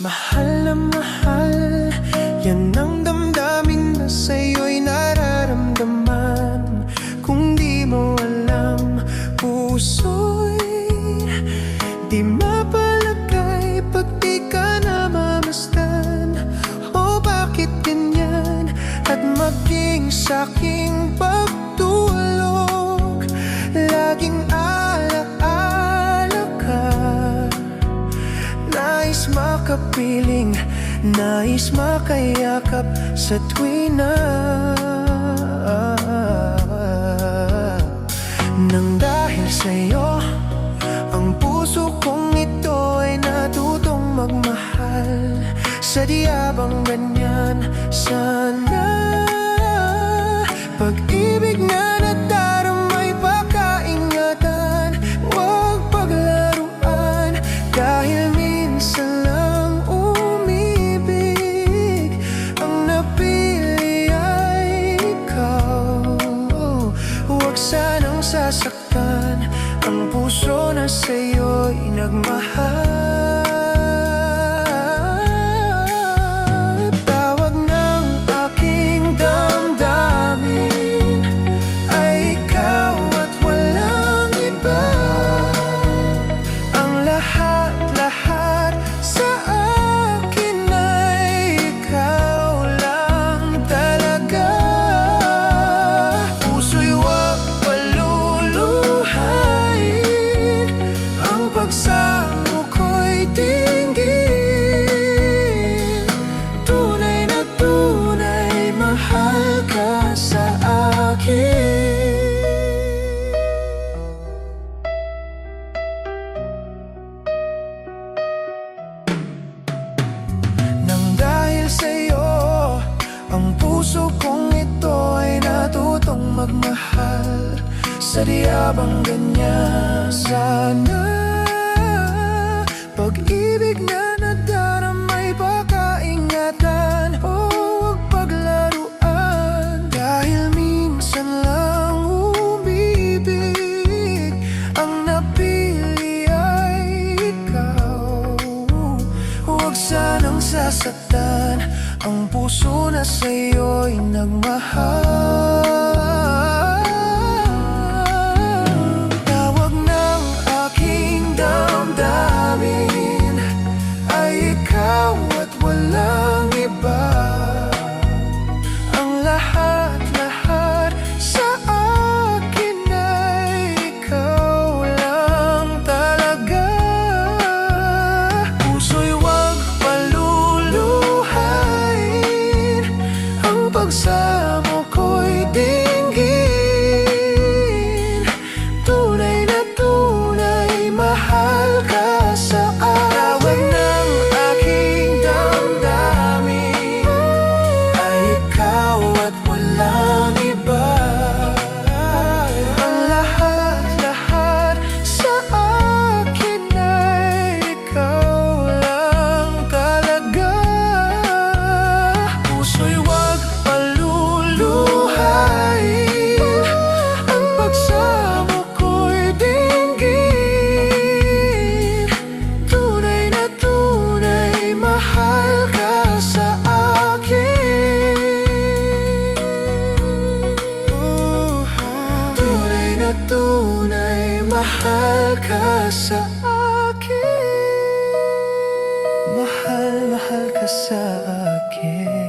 Mahal na mahal, yan ang damdamin na sa'yo'y nararamdaman. Kung di mo alam, puso'y di mapalagay pag di ka namamasdan. O bakit ganyan? At maging sa'king pagtulog, laging alaala ka. Nais makapiling, nais makayakap sa tuwing na nang dahil sa'yo, ang puso kong ito ay natutong magmahal. Sadya bang ganyan? Sana pag-ibig na nadaramay pagkaingatan, huwag paglaruan. Dahil minsan lang umibig, ang napili ay ikaw. Huwag sanang sasaktan ang puso na sa'yo'y nagmahal. Tawag ng aking damdamin ay ikaw at walang iba. Ang lahat-lahat sa akin ay ikaw lang talaga. Puso'y huwag paluluhain, ang pagsamo ko'y dinggin. Tunay na tunay, mahal ka sa akin. Nang dahil sa'yo, ang puso kong ito ay natutong magmahal. Sadya bang ganyan? Sana pag-ibig na nadaramay pagkaingatan, o huwag paglaruan. Dahil minsan lang umibig, ang napili ay ikaw. Huwag sanang sasaktan ang puso na sa'yo'y nagmahal. Tawag ng aking damdamin ay ikaw at walang iba. Ang lahat-lahat sa akin ay ikaw lang talaga. Puso'y huwag paluluhain, ang pagsamo ko'y dinggin. Tunay na tunay, mahal ka sa akin. Tawag ng aking damdamin ay ikaw at walang iba. Ang lahat-lahat sa akin ay ikaw lang talaga. Puso'y huwag paluluhain, ang pagsamo ko'y dinggin. Tunay na tunay, mahal ka sa akin. Tunay na tunay, mahal ka sa akin. Mahal, mahal ka sa akin.